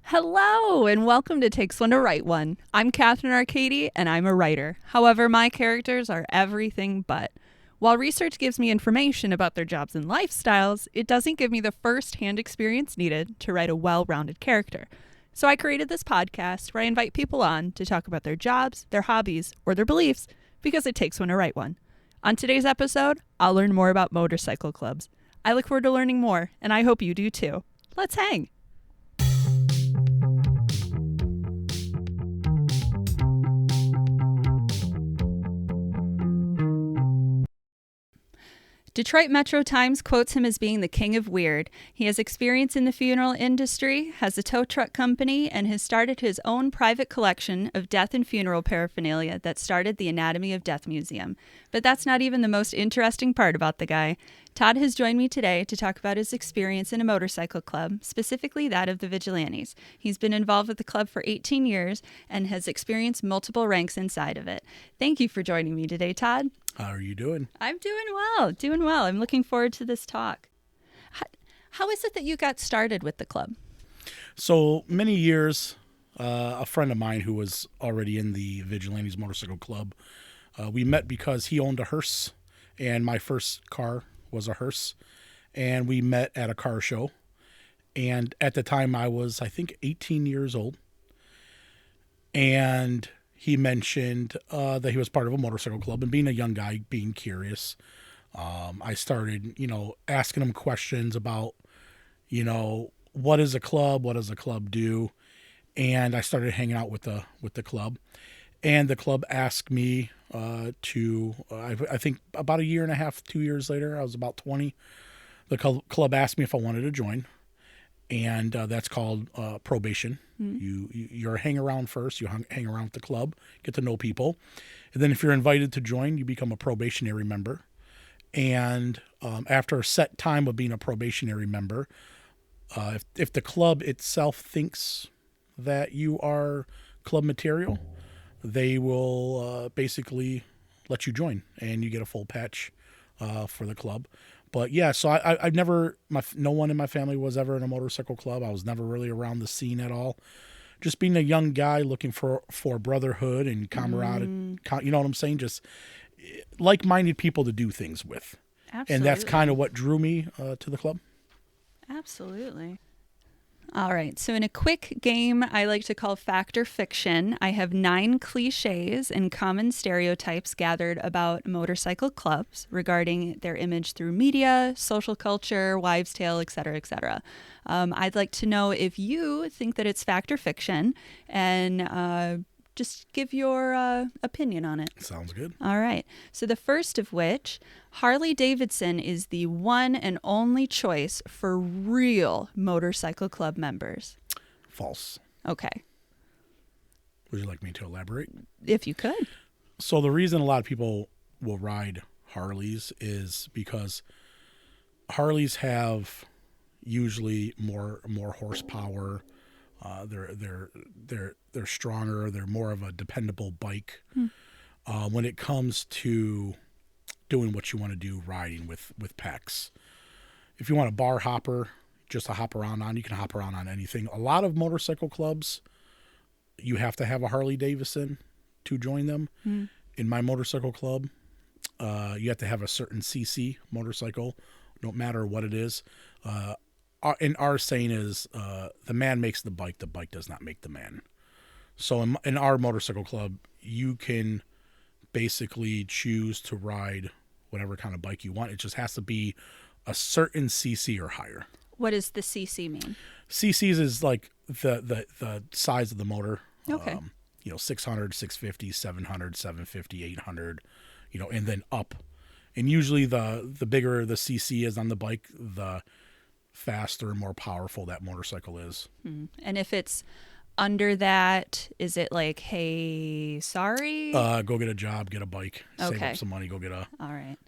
Hello, and welcome to Takes One to Write One. I'm Katherine Arcady, and I'm a writer. However, my characters are everything but. While research gives me information about their jobs and lifestyles, it doesn't give me the first-hand experience needed to write a well-rounded character. So I created this podcast where I invite people on to talk about their jobs, their hobbies, or their beliefs, because it takes one to write one. On today's episode, I'll learn more about motorcycle clubs. I look forward to learning more, and I hope you do too. Let's hang! Detroit Metro Times quotes him as being the king of weird. He has experience in the funeral industry, has a tow truck company, and has started his own private collection of death and funeral paraphernalia that started the Anatomy of Death Museum. But that's not even the most interesting part about the guy. Todd has joined me today to talk about his experience in a motorcycle club, specifically that of the Vigilantes. He's been involved with the club for 18 years and has experienced multiple ranks inside of it. Thank you for joining me today, Todd. How are you doing? I'm doing well. I'm looking forward to this talk. How is it that you got started with the club? So many years, a friend of mine who was already in the Vigilantes Motorcycle Club, we met because he owned a hearse, and my first car was a hearse, and we met at a car show. And at the time I was, I think, 18 years old, and he mentioned that he was part of a motorcycle club, and being a young guy, being curious, I started, asking him questions about, what is a club? What does a club do? And I started hanging out with the club, and the club asked me I think about a year and a half, 2 years later, I was about 20. The club asked me if I wanted to join, and that's called probation. Mm-hmm. You're a hang around first. You hang around with the club, get to know people, and then if you're invited to join, you become a probationary member. And after a set time of being a probationary member, if the club itself thinks that you are club material, they will basically let you join, and you get a full patch for the club. But yeah, so I've never, no one in my family was ever in a motorcycle club. I was never really around the scene at all. Just being a young guy looking for brotherhood and camaraderie, you know what I'm saying? Just like-minded people to do things with. Absolutely. And that's kind of what drew me to the club. Absolutely. All right. So in a quick game I like to call Fact or Fiction, I have 9 cliches and common stereotypes gathered about motorcycle clubs regarding their image through media, social culture, wives' tale, etc., etc. I'd like to know if you think that it's fact or fiction, and just give your opinion on it. Sounds good. All right. So the first of which, Harley Davidson is the one and only choice for real motorcycle club members. False. Okay. Would you like me to elaborate? If you could. So the reason a lot of people will ride Harleys is because Harleys have usually more horsepower. They're stronger. They're more of a dependable bike. When it comes to doing what you want to do, riding with pecs. If you want a bar hopper, just to hop around on, you can hop around on anything. A lot of motorcycle clubs, you have to have a Harley Davidson to join them. In my motorcycle club, you have to have a certain cc motorcycle, no matter what it is. And our saying is, the man makes the bike does not make the man. So in our motorcycle club, you can basically choose to ride whatever kind of bike you want. It just has to be a certain cc or higher. What does the cc mean? CCs is like the size of the motor. Okay. 600, 650, 700, 750, 800, and then up. And usually the bigger the cc is on the bike, the faster and more powerful that motorcycle is. And if it's under that, is it like, hey, sorry? Go get a job, get a bike, okay. Save up some money, go get a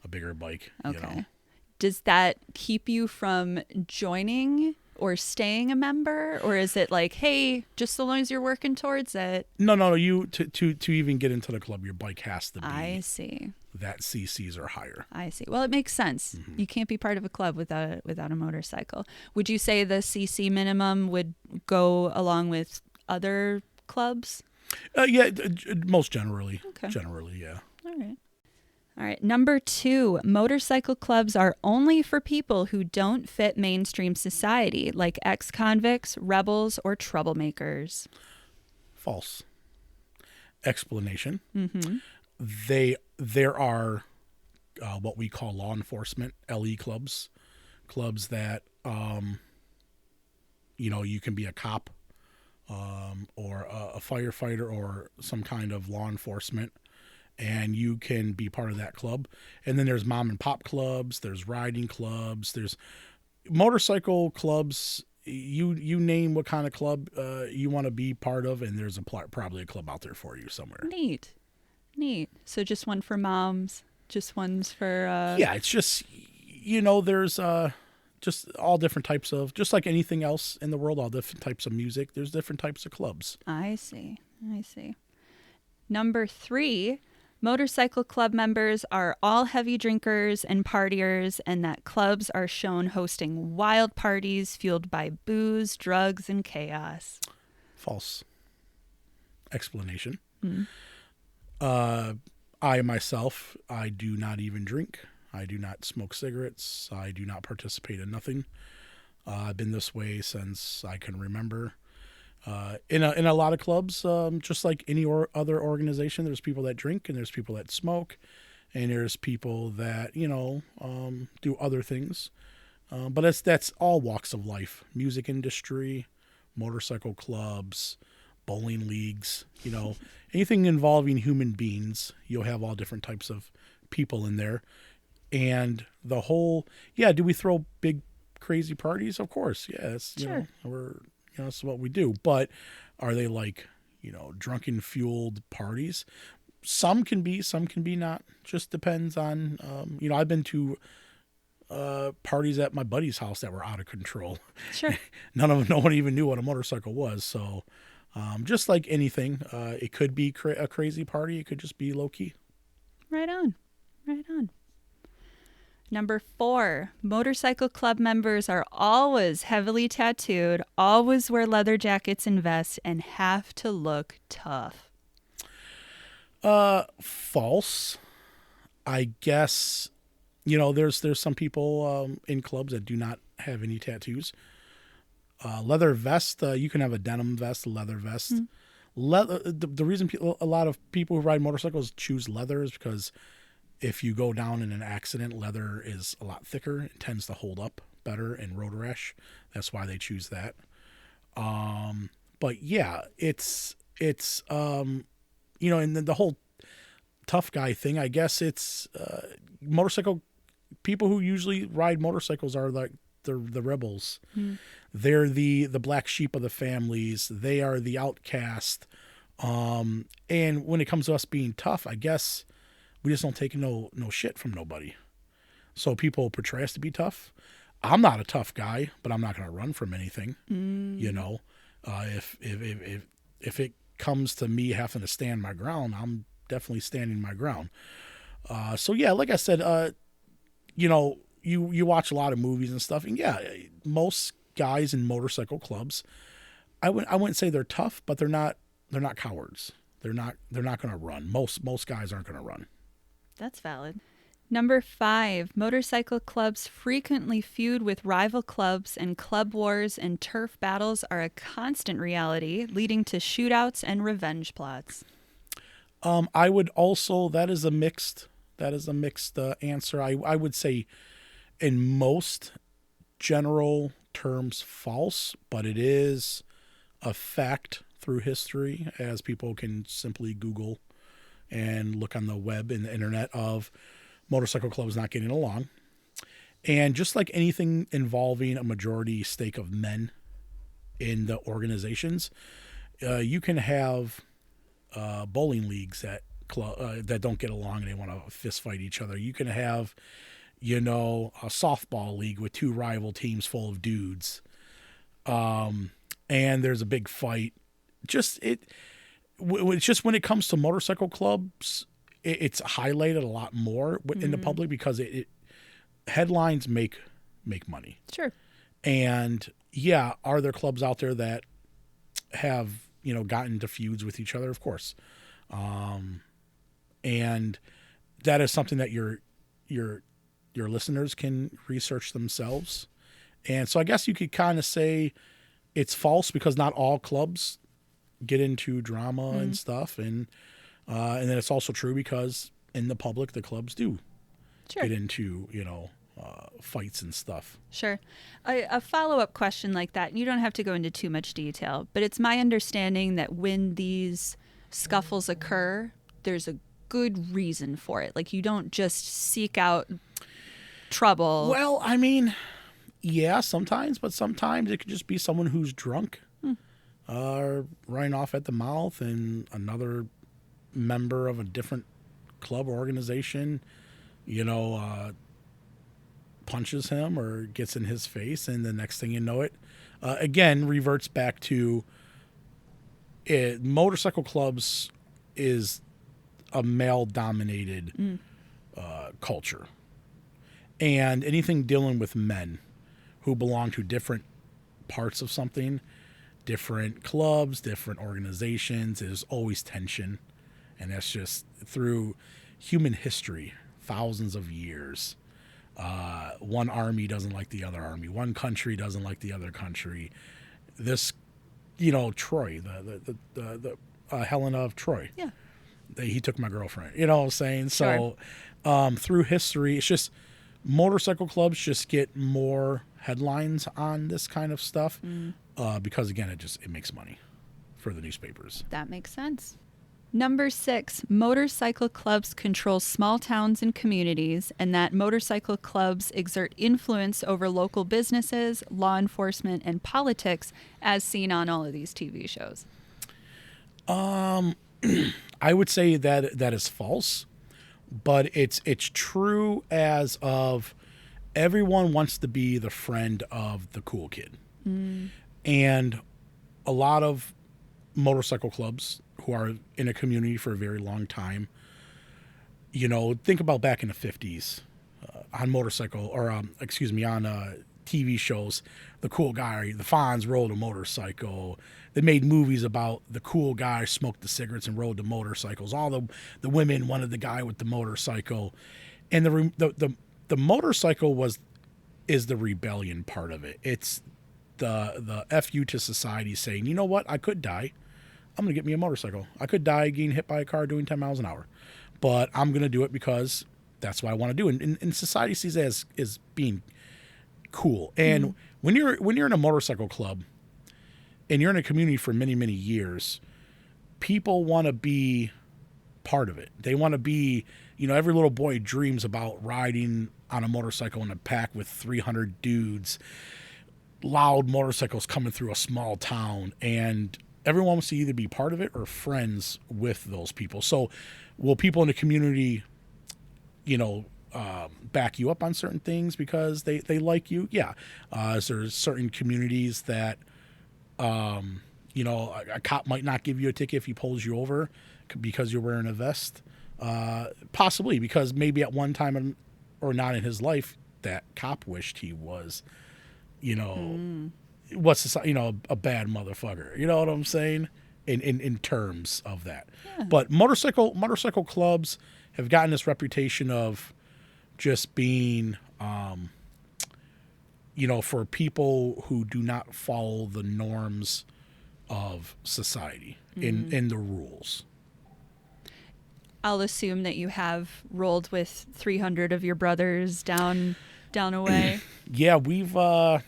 bigger bike. Okay. Does that keep you from joining or staying a member, or is it like, hey, just so long as you're working towards it? No. You to even get into the club, your bike has to be. I see. that CCs are higher. I see. Well, it makes sense. You can't be part of a club without a motorcycle. Would you say the CC minimum would go along with other clubs? Yeah, most generally. Okay. Generally, yeah. All right. All right. Number 2, motorcycle clubs are only for people who don't fit mainstream society, like ex-convicts, rebels, or troublemakers. False. Explanation. Mm-hmm. There are what we call law enforcement LE clubs that you can be a cop or a firefighter or some kind of law enforcement, and you can be part of that club. And then there's mom and pop clubs, there's riding clubs, there's motorcycle clubs. You name what kind of club you want to be part of, and there's probably a club out there for you somewhere. Neat. So just one for moms, just ones for... Yeah, it's just, there's just all different types of, just like anything else in the world, all different types of music, there's different types of clubs. I see. Number 3, motorcycle club members are all heavy drinkers and partiers, and that clubs are shown hosting wild parties fueled by booze, drugs, and chaos. False. Explanation. Mm-hmm. I myself, I do not even drink. I do not smoke cigarettes. I do not participate in nothing. I've been this way since I can remember. In a lot of clubs, just like any other organization, there's people that drink and there's people that smoke, and there's people that do other things. But that's all walks of life: music industry, motorcycle clubs, bowling leagues. Anything involving human beings, you'll have all different types of people in there. And the whole, do we throw big crazy parties? Of course, yes. Sure. That's what we do. But are they like, drunken fueled parties? Some can be not. Just depends on, I've been to parties at my buddy's house that were out of control. Sure. No one even knew what a motorcycle was. So just like anything, it could be a crazy party. It could just be low key. Right on. Number 4, motorcycle club members are always heavily tattooed, always wear leather jackets and vests, and have to look tough. False. I guess, there's some people in clubs that do not have any tattoos. Leather vest, you can have a denim vest, a leather vest. Leather. The reason a lot of people who ride motorcycles choose leather is because if you go down in an accident, leather is a lot thicker. It tends to hold up better in road rash. That's why they choose that. But yeah, it's and then the whole tough guy thing, I guess it's motorcycle people who usually ride motorcycles are like the rebels. They're the black sheep of the families. They are the outcast. And when it comes to us being tough, I guess we just don't take no shit from nobody. So people portray us to be tough. I'm not a tough guy, but I'm not going to run from anything. If it comes to me having to stand my ground, I'm definitely standing my ground. So yeah, like I said, you watch a lot of movies and stuff, and most guys in motorcycle clubs, I wouldn't say they're tough, but they're not cowards. They're not going to run. Most guys aren't going to run. That's valid. Number 5, motorcycle clubs frequently feud with rival clubs, and club wars and turf battles are a constant reality, leading to shootouts and revenge plots. I would also, that is a mixed answer. I would say in most general terms false, but it is a fact through history, as people can simply Google and look on the web and the internet of motorcycle clubs not getting along. And just like anything involving a majority stake of men in the organizations, you can have bowling leagues that don't get along and they want to fist fight each other. You can have, a softball league with 2 rival teams full of dudes. And there's a big fight. It's just when it comes to motorcycle clubs, it's highlighted a lot more in the public because headlines make money. Sure. And yeah, are there clubs out there that have, gotten into feuds with each other? Of course. And that is something that your listeners can research themselves. And so I guess you could kind of say it's false because not all clubs get into drama and stuff. And then it's also true because in the public, the clubs do get into, fights and stuff. Sure. A follow-up question like that, you don't have to go into too much detail, but it's my understanding that when these scuffles occur, there's a good reason for it. Like, you don't just seek out trouble. Well, I mean, yeah, sometimes, but sometimes it could just be someone who's drunk, running off at the mouth, and another member of a different club or organization, punches him or gets in his face, and the next thing you know it, again, reverts back to it. Motorcycle clubs is a male-dominated culture. And anything dealing with men who belong to different parts of something, different clubs, different organizations, there's always tension. And that's just through human history, thousands of years. One army doesn't like the other army. One country doesn't like the other country. This, Troy, the Helena of Troy. Yeah. He took my girlfriend. You know what I'm saying? Sure. So through history, it's just motorcycle clubs just get more headlines on this kind of stuff because, again, it makes money for the newspapers. That makes sense. Number 6, motorcycle clubs control small towns and communities, and that motorcycle clubs exert influence over local businesses, law enforcement, and politics, as seen on all of these TV shows. I would say that is false, but it's true as of everyone wants to be the friend of the cool kid. And a lot of motorcycle clubs who are in a community for a very long time, think about back in the 50s on motorcycle or on TV shows, the cool guy, the Fonz rode a motorcycle. They made movies about the cool guy smoked the cigarettes and rode the motorcycles. All the women wanted the guy with the motorcycle, and the motorcycle is the rebellion part of it. It's the FU to society saying, you know what, I could die. I'm going to get me a motorcycle. I could die getting hit by a car doing 10 miles an hour, but I'm going to do it because that's what I want to do. And society sees it as being cool. And when you're in a motorcycle club and you're in a community for many, many years, people want to be part of it. They want to be, every little boy dreams about riding on a motorcycle in a pack with 300 dudes, loud motorcycles coming through a small town, and everyone wants to either be part of it or friends with those people. So will people in the community, back you up on certain things because they like you? Yeah. There's certain communities that, a cop might not give you a ticket if he pulls you over because you're wearing a vest. Possibly because maybe at one time or not in his life, that cop wished he was, what's a bad motherfucker. You know what I'm saying? In terms of that. Yeah. But motorcycle clubs have gotten this reputation of just being, for people who do not follow the norms of society in the rules. I'll assume that you have rolled with 300 of your brothers down a way. Yeah, we've rode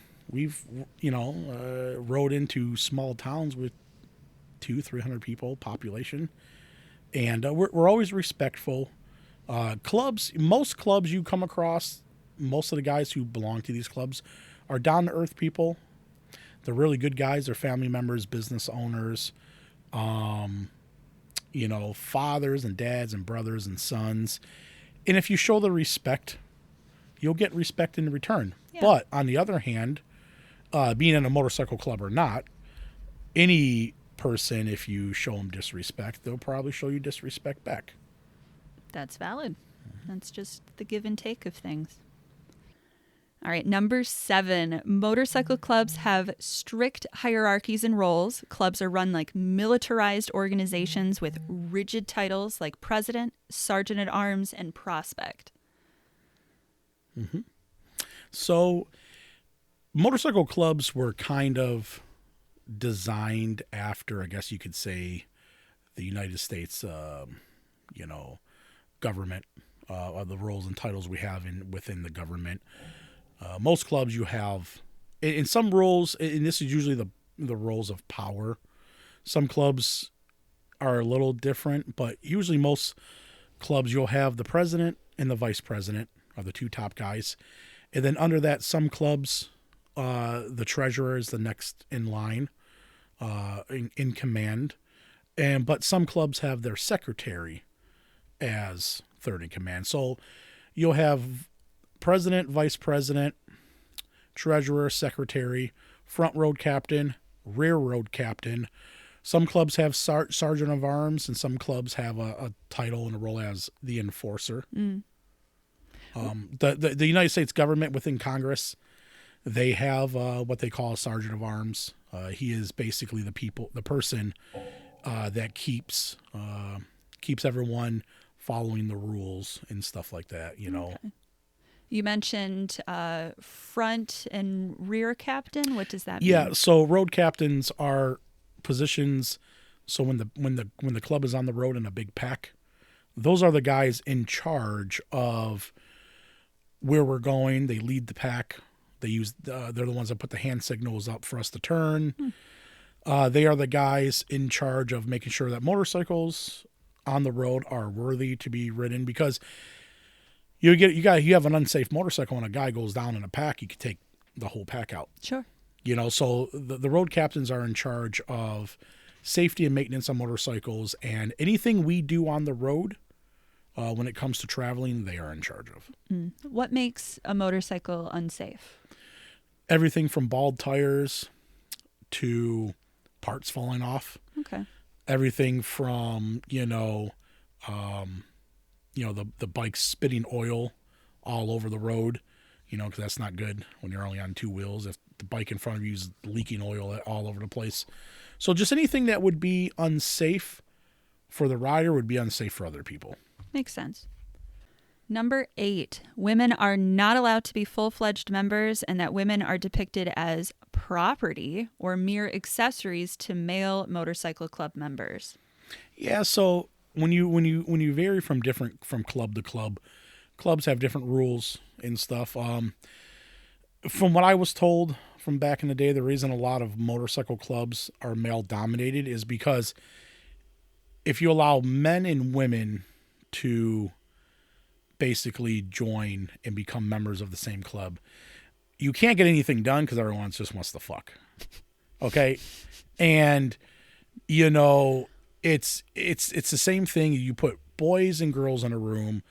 into small towns with 200-300 people population, and we're always respectful. Most clubs you come across, most of the guys who belong to these clubs are down to earth people. They're really good guys. They're family members, business owners, fathers and dads and brothers and sons. And if you show the respect, you'll get respect in return. Yeah. But on the other hand, being in a motorcycle club or not, any person, if you show them disrespect, they'll probably show you disrespect back. That's valid. That's just the give and take of things. All right, number 7. Motorcycle clubs have strict hierarchies and roles. Clubs are run like militarized organizations with rigid titles like president, sergeant at arms, and prospect. Mm-hmm. So motorcycle clubs were kind of designed after, I guess you could say, the United States, government, the roles and titles we have within the government. Most clubs you have, in some roles, and this is usually the roles of power. Some clubs are a little different, but usually most clubs you'll have the president and the vice president are the two top guys. And then under that, some clubs, the treasurer is the next in line, in command. But some clubs have their secretary as third in command. So you'll have president, vice president, treasurer, secretary, front road captain, rear road captain. Some clubs have sergeant of arms, and some clubs have a title and a role as the enforcer. Mm. The United States government within Congress, they have what they call a sergeant of arms. He is basically the person that keeps everyone following the rules and stuff like that. Okay. You mentioned front and rear captain. What does that mean? Yeah, so road captains are positions. So when the club is on the road in a big pack, those are the guys in charge of where we're going. They lead the pack. They're the ones that put the hand signals up for us to turn. They are the guys in charge of making sure that motorcycles on the road are worthy to be ridden, because you have an unsafe motorcycle and a guy goes down in a pack, you could take the whole pack out. Sure. So the road captains are in charge of safety and maintenance on motorcycles, and anything we do on the road, when it comes to traveling, they are in charge of. What makes a motorcycle unsafe? Everything from bald tires to parts falling off. Okay. Everything from, the bike spitting oil all over the road, because that's not good when you're only on two wheels. If the bike in front of you is leaking oil all over the place. So just anything that would be unsafe for the rider would be unsafe for other people. Makes sense. Number 8, women are not allowed to be full-fledged members, and that women are depicted as property or mere accessories to male motorcycle club members. Yeah, so when you vary from club to club, clubs have different rules and stuff. From what I was told from back in the day, the reason a lot of motorcycle clubs are male dominated is because if you allow men and women to basically join and become members of the same club, you can't get anything done because everyone just wants to fuck. Okay. And it's the same thing. You put boys and girls in a room,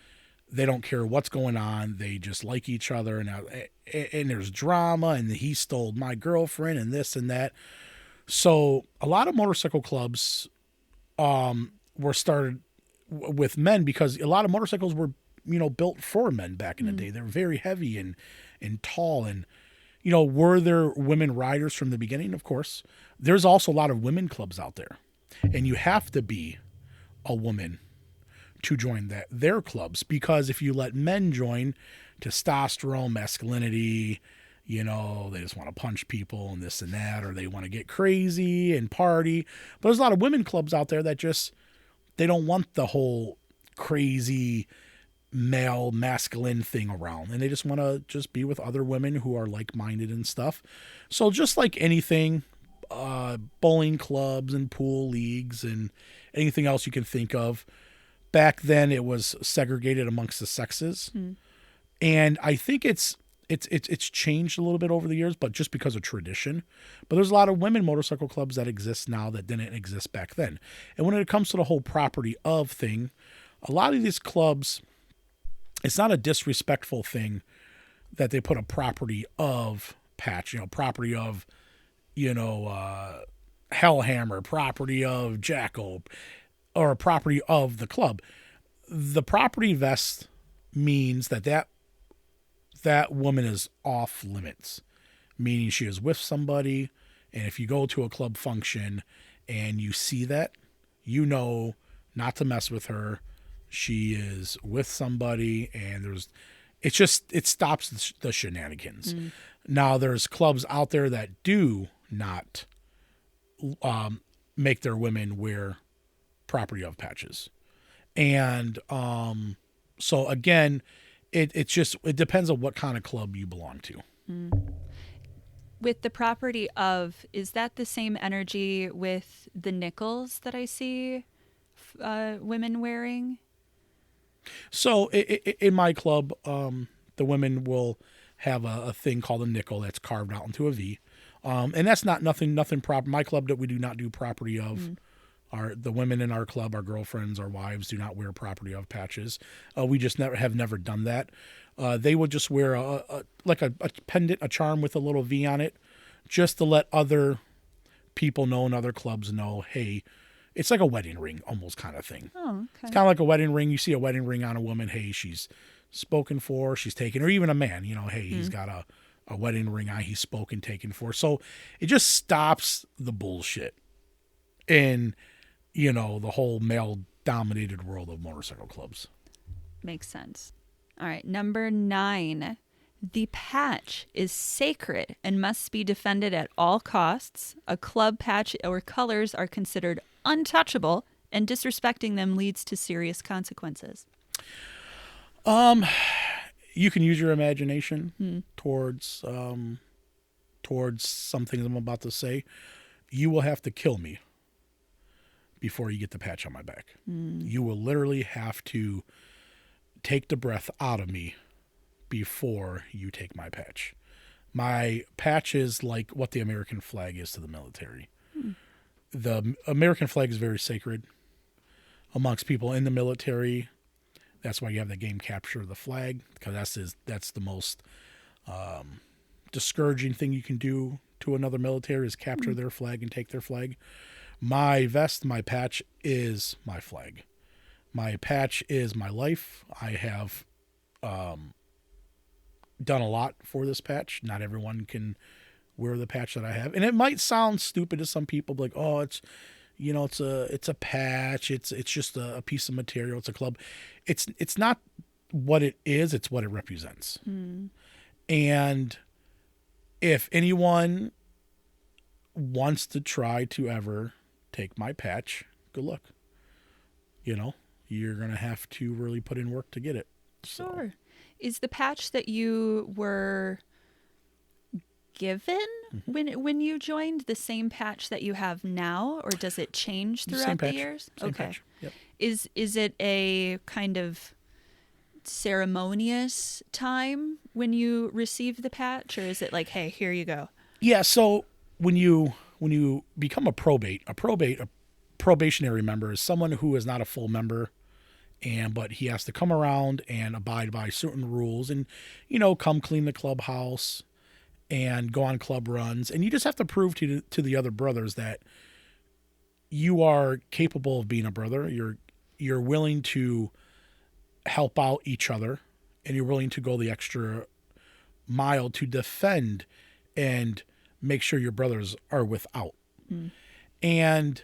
they don't care what's going on, they just like each other, and there's drama, and he stole my girlfriend and this and that. So a lot of motorcycle clubs were started with men because a lot of motorcycles were built for men back in the day. They're very heavy and tall. And, were there women riders from the beginning? Of course. There's also a lot of women clubs out there. And you have to be a woman to join their clubs, because if you let men join, testosterone, masculinity, they just want to punch people and this and that, or they want to get crazy and party. But there's a lot of women clubs out there that they don't want the whole crazy male masculine thing around, and they just want to just be with other women who are like-minded and stuff. So just like anything, bowling clubs and pool leagues and anything else you can think of, back then it was segregated amongst the sexes. And I think it's changed a little bit over the years, but just because of tradition. But there's a lot of women motorcycle clubs that exist now that didn't exist back then. And when it comes to the whole property of thing, a lot of these clubs, it's not a disrespectful thing that they put a property of patch, property of, Hellhammer, property of Jackal, or a property of the club. the property vest means that woman is off limits, meaning she is with somebody. And if you go to a club function and you see that, you know not to mess with her. She is with somebody, and it stops the shenanigans. Now, there's clubs out there that do not make their women wear property of patches. And so again, it depends on what kind of club you belong to. With the property of, is that the same energy with the nickels that I see women wearing? So in my club, the women will have a thing called a nickel that's carved out into a V. And that's nothing proper. My club, that we do not do property of. The women in our club, our girlfriends, our wives, do not wear property of patches. We just have never done that. They would just wear a pendant, a charm with a little V on it, just to let other people know and other clubs know, hey, it's like a wedding ring almost kind of thing. Oh, okay. It's kind of like a wedding ring. You see a wedding ring on a woman, hey, she's spoken for, she's taken, or even a man, hey, he's got a wedding ring on, he's spoken, taken for. So it just stops the bullshit in, the whole male-dominated world of motorcycle clubs. Makes sense. All right, number 9. The patch is sacred and must be defended at all costs. A club patch or colors are considered untouchable, and disrespecting them leads to serious consequences. You can use your imagination towards something I'm about to say. You will have to kill me before you get the patch on my back. You will literally have to take the breath out of me before you take my patch. My patch is like what the American flag is to the military. The American flag is very sacred amongst people in the military. That's why you have the game capture the flag, because that's the most discouraging thing you can do to another military is capture their flag and take their flag. My vest, my patch is my flag. My patch is my life. I have done a lot for this patch. Not everyone can wear the patch that I have, and it might sound stupid to some people, like, oh, it's a patch. It's just a piece of material. It's a club. It's not what it is. It's what it represents. And if anyone wants to try to ever take my patch, good luck. You're going to have to really put in work to get it. Sure. Is the patch that you were given when you joined the same patch that you have now, or does it change throughout the years? Same patch. Yep. Is it a kind of ceremonious time when you receive the patch, or is it like, hey, here you go? Yeah, so when you become a probationary member is someone who is not a full member, but he has to come around and abide by certain rules and, come clean the clubhouse and go on club runs. And you just have to prove to the other brothers that you are capable of being a brother. You're willing to help out each other, and you're willing to go the extra mile to defend and make sure your brothers are without. And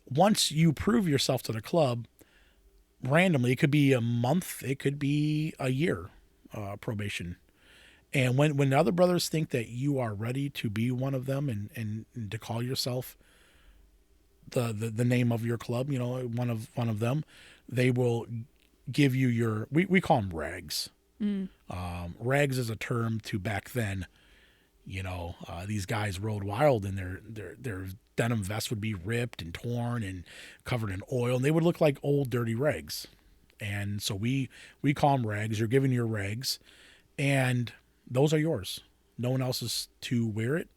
once you prove yourself to the club, randomly, it could be a month, it could be a year probation. And when the other brothers think that you are ready to be one of them and to call yourself the name of your club, one of them, they will give you your, we call them rags. Rags is a term to back then. These guys rode wild, and their denim vests would be ripped and torn and covered in oil, and they would look like old dirty rags. And so we call them rags. You're given your rags, and those are yours. No one else is to wear it.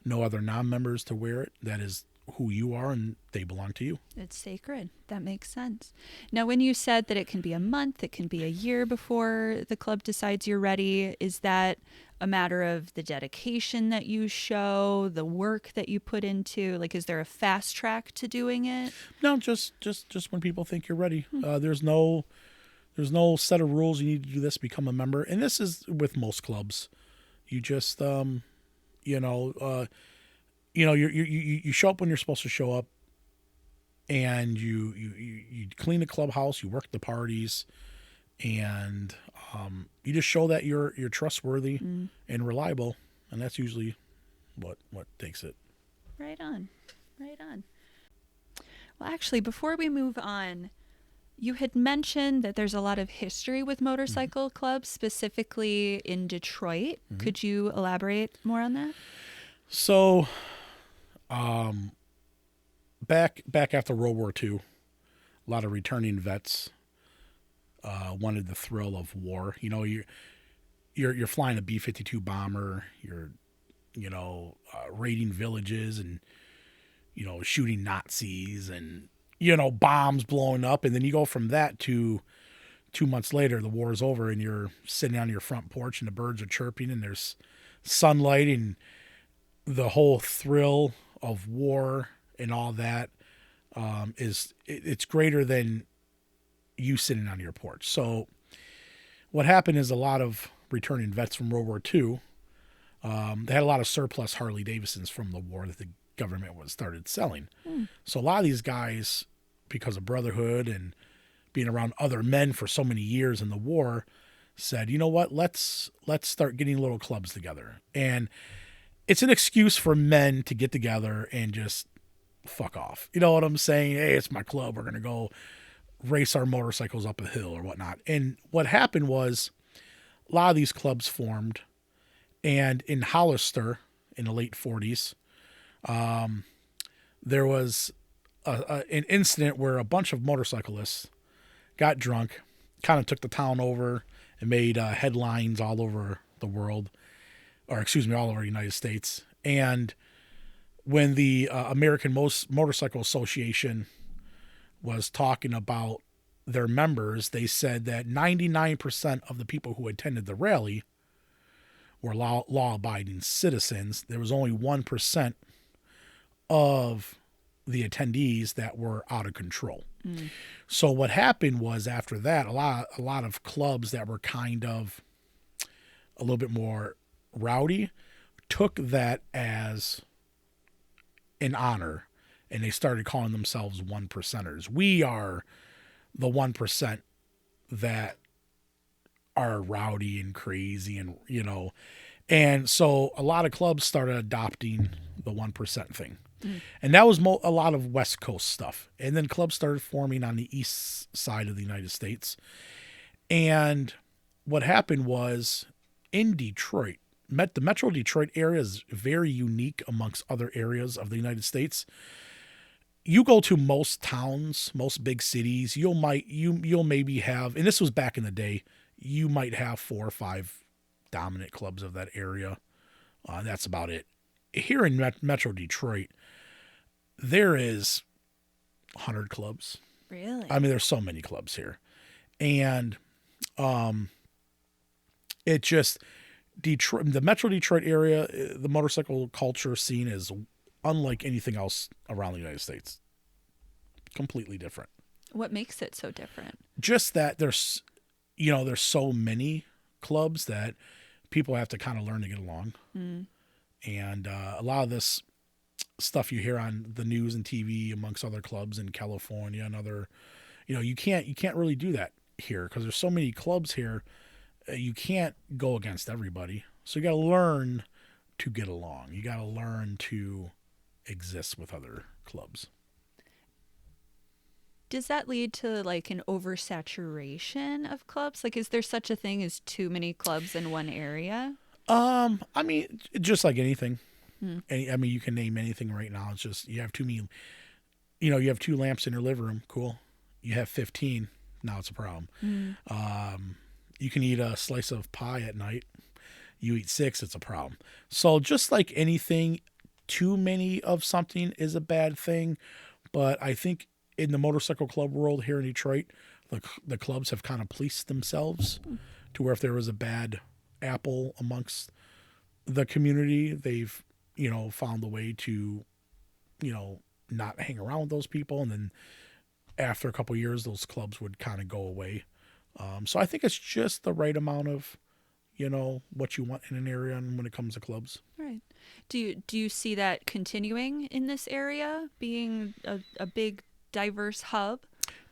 No other non-members to wear it. That is who you are, and they belong to you. It's sacred. That makes sense. Now, when you said that it can be a month, it can be a year before the club decides you're ready, is that a matter of the dedication that you show, the work that you put into? Like, is there a fast track to doing it? No, just when people think you're ready. There's no There's no set of rules. You need to do this, become a member. And this is with most clubs. You just, you show up when you're supposed to show up, and you clean the clubhouse, you work the parties, and you just show that you're trustworthy and reliable, and that's usually what takes it. Right on. Right on. Well, actually, before we move on, you had mentioned that there's a lot of history with motorcycle clubs, specifically in Detroit. Could you elaborate more on that? So, back after World War II, a lot of returning vets wanted the thrill of war. You know, you're flying a B-52 bomber. You're raiding villages and shooting Nazis and bombs blowing up, and then you go from that to 2 months later, the war is over, and you're sitting on your front porch, and the birds are chirping, and there's sunlight, and the whole thrill of war and all that it's greater than you sitting on your porch. So what happened is a lot of returning vets from World War II, they had a lot of surplus Harley Davidsons from the war that the government started selling. So a lot of these guys, because of brotherhood and being around other men for so many years in the war, said, you know what, let's start getting little clubs together. And it's an excuse for men to get together and just fuck off. You know what I'm saying? Hey, it's my club. We're going to go race our motorcycles up a hill or whatnot. And what happened was a lot of these clubs formed. And in Hollister in the late 40s, there was an incident where a bunch of motorcyclists got drunk, kind of took the town over and made headlines all over the world, or all over the United States. And when the American Motorcycle Association was talking about their members, they said that 99% of the people who attended the rally were law-abiding citizens. There was only 1% of the attendees that were out of control. So what happened was, after that, a lot of clubs that were kind of a little bit more rowdy took that as an honor, and they started calling themselves 1%ers. We are the 1% that are rowdy and crazy, and and so a lot of clubs started adopting the 1% thing. And that was a lot of West Coast stuff. And then clubs started forming on the east side of the United States. And what happened was, in Detroit, the Metro Detroit area is very unique amongst other areas of the United States. You go to most towns, most big cities, you'll maybe have, and this was back in the day, you might have 4 or 5 dominant clubs of that area. That's about it. Here in Metro Detroit, there is 100 clubs. Really? I mean, there's so many clubs here. And it just, Detroit, the Metro Detroit area, the motorcycle culture scene is unlike anything else around the United States. Completely different. What makes it so different? Just that there's so many clubs that people have to kind of learn to get along. And a lot of this stuff you hear on the news and TV amongst other clubs in California and other, you can't really do that here because there's so many clubs here. You can't go against everybody. So you got to learn to get along. You got to learn to exist with other clubs. Does that lead to like an oversaturation of clubs? Like, is there such a thing as too many clubs in one area? I mean, just like anything. I mean, you can name anything right now. It's just, you have too many, you have 2 lamps in your living room. Cool. You have 15. Now it's a problem. You can eat a slice of pie at night. You eat 6, it's a problem. So just like anything, too many of something is a bad thing. But I think in the motorcycle club world here in Detroit, the clubs have kind of policed themselves to where if there was a bad apple amongst the community, they've, found a way to, not hang around with those people. And then after a couple of years, those clubs would kind of go away. So I think it's just the right amount of, what you want in an area and when it comes to clubs. Right. Do you see that continuing in this area, being a big diverse hub?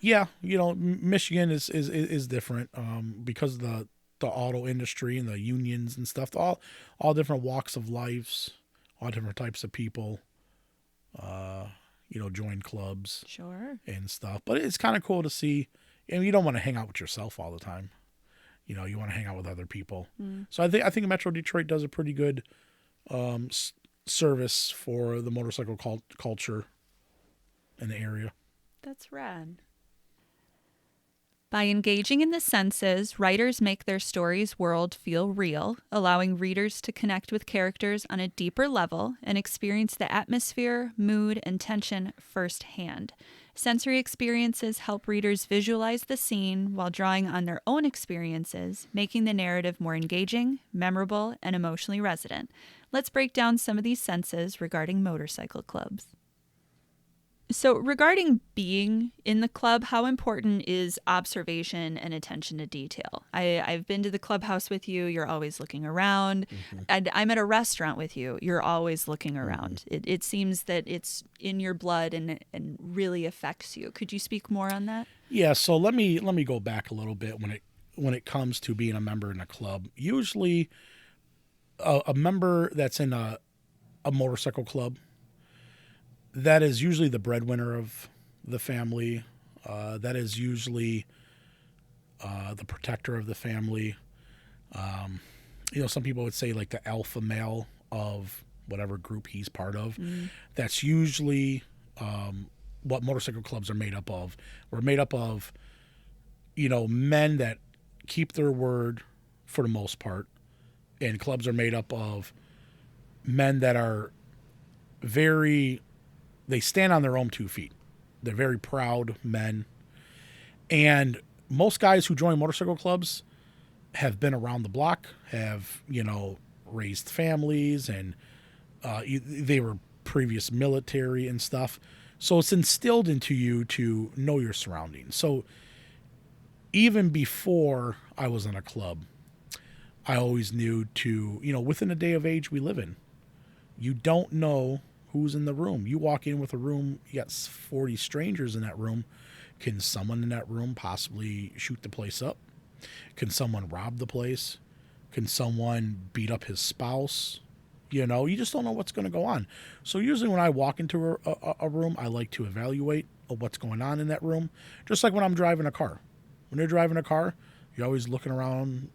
Yeah, Michigan is different because of the auto industry and the unions and stuff. All different walks of lives, all different types of people, join clubs Sure. and stuff. But it's kind of cool to see. You don't want to hang out with yourself all the time. You want to hang out with other people. So I think Metro Detroit does a pretty good service for the motorcycle culture in the area. That's rad. By engaging in the senses, writers make their story's world feel real, allowing readers to connect with characters on a deeper level and experience the atmosphere, mood, and tension firsthand. Sensory experiences help readers visualize the scene while drawing on their own experiences, making the narrative more engaging, memorable, and emotionally resonant. Let's break down some of these senses regarding motorcycle clubs. So, regarding being in the club, how important is observation and attention to detail? I've been to the clubhouse with you. You're always looking around. And I'm at a restaurant with you. You're always looking around. It seems that it's in your blood and really affects you. Could you speak more on that? Yeah. So let me go back a little bit when it comes to being a member in a club. Usually, a member that's in a motorcycle club, that is usually the breadwinner of the family. That is usually the protector of the family. Some people would say like the alpha male of whatever group he's part of. That's usually what motorcycle clubs are made up of. We're made up of, men that keep their word for the most part. And clubs are made up of men that are they stand on their own 2 feet. They're very proud men. And most guys who join motorcycle clubs have been around the block, have, raised families, and they were previous military and stuff. So it's instilled into you to know your surroundings. So even before I was in a club, I always knew to, within a day of age we live in, you don't know who's in the room. You walk in with a room, you got 40 strangers in that room. Can someone in that room possibly shoot the place up? Can someone rob the place? Can someone beat up his spouse? You just don't know what's going to go on. So usually when I walk into a room, I like to evaluate what's going on in that room. Just like when I'm driving a car. When you're driving a car, you're always looking around,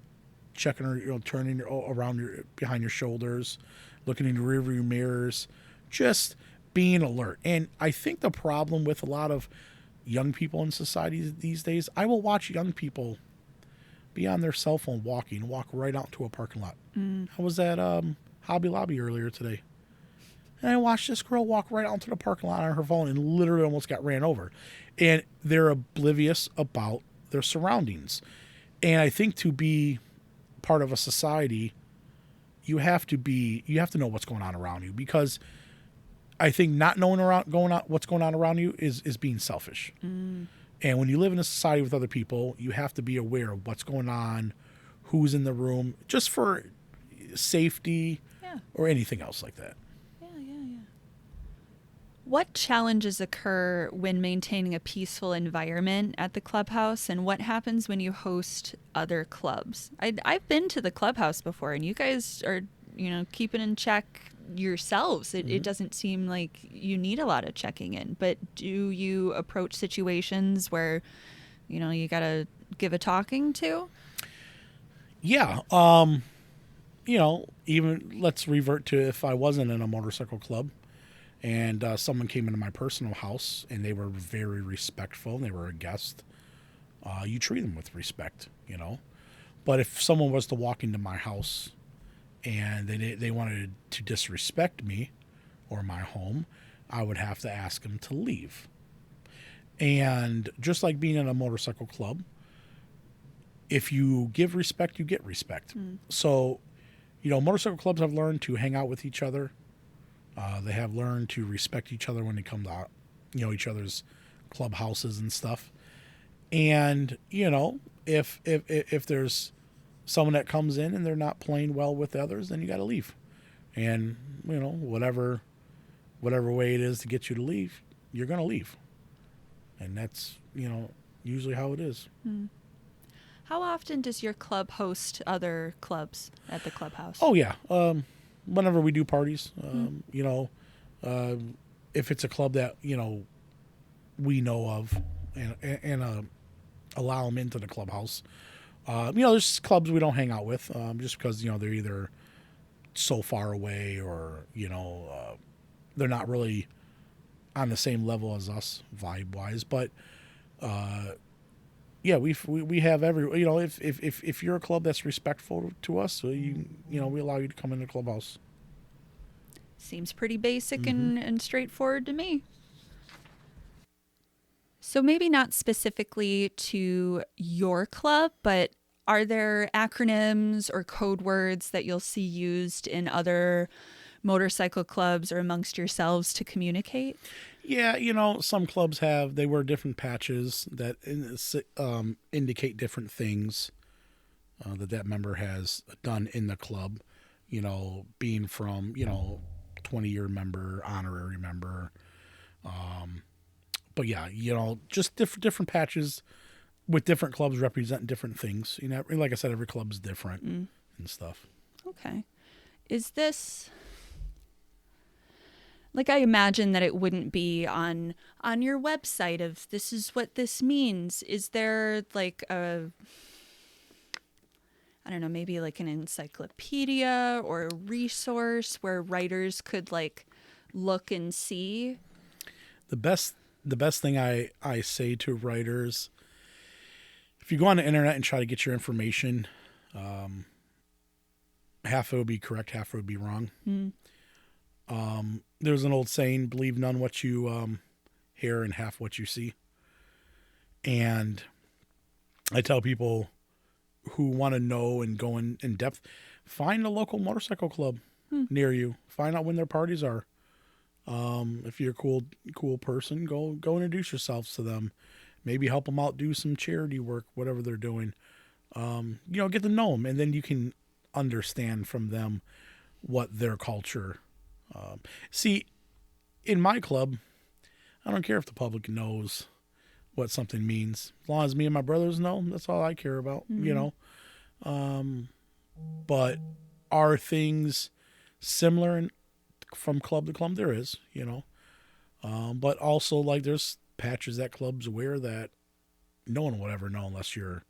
checking, turning around behind your shoulders, looking in the rearview mirrors, just being alert. And I think the problem with a lot of young people in society these days, I will watch young people be on their cell phone walk right out to a parking lot. I was at Hobby Lobby earlier today, and I watched this girl walk right out into the parking lot on her phone and literally almost got ran over. And they're oblivious about their surroundings. And I think to be part of a society, you have to know what's going on around you, because I think not knowing what's going on around you is being selfish. And when you live in a society with other people, you have to be aware of what's going on, who's in the room, just for safety or anything else like that. Yeah. What challenges occur when maintaining a peaceful environment at the clubhouse, and what happens when you host other clubs? I've been to the clubhouse before, and you guys are, keeping in check yourselves. It doesn't seem like you need a lot of checking in, but do you approach situations where, you got to give a talking to? Yeah. Even let's revert to if I wasn't in a motorcycle club and someone came into my personal house and they were very respectful and they were a guest, you treat them with respect, But if someone was to walk into my house and they wanted to disrespect me or my home, I would have to ask them to leave. And just like being in a motorcycle club, if you give respect, you get respect. So, motorcycle clubs have learned to hang out with each other. They have learned to respect each other when they come to, each other's clubhouses and stuff. And, if there's someone that comes in and they're not playing well with the others, then you got to leave. And whatever way it is to get you to leave, you're going to leave. And that's usually how it is. How often does your club host other clubs at the clubhouse? Oh yeah, whenever we do parties, if it's a club that we know of and allow them into the clubhouse. There's clubs we don't hang out with just because they're either so far away or they're not really on the same level as us vibe wise. But yeah, we have every if you're a club that's respectful to us, so we allow you to come in the clubhouse. Seems pretty basic and straightforward to me. So maybe not specifically to your club, but are there acronyms or code words that you'll see used in other motorcycle clubs or amongst yourselves to communicate? Yeah, some clubs they wear different patches that indicate different things that member has done in the club. Being from 20-year member, honorary member. But yeah, just different patches with different clubs represent different things. Like I said, every club is different and stuff. Okay. Is this... I imagine that it wouldn't be on your website of this is what this means. Is there maybe an encyclopedia or a resource where writers could look and see? The best thing I say to writers, if you go on the internet and try to get your information, half it would be correct, half it would be wrong. There's an old saying, believe none what you hear and half what you see. And I tell people who want to know and go in depth, find a local motorcycle club near you. Find out when their parties are. If you're a cool person, go introduce yourselves to them. Maybe help them out, do some charity work, whatever they're doing. Get to know them, and then you can understand from them what their culture. See, in my club, I don't care if the public knows what something means. As long as me and my brothers know, that's all I care about, But are things similar from club to club? There is, But also, there's patches that clubs wear that no one will ever know unless you're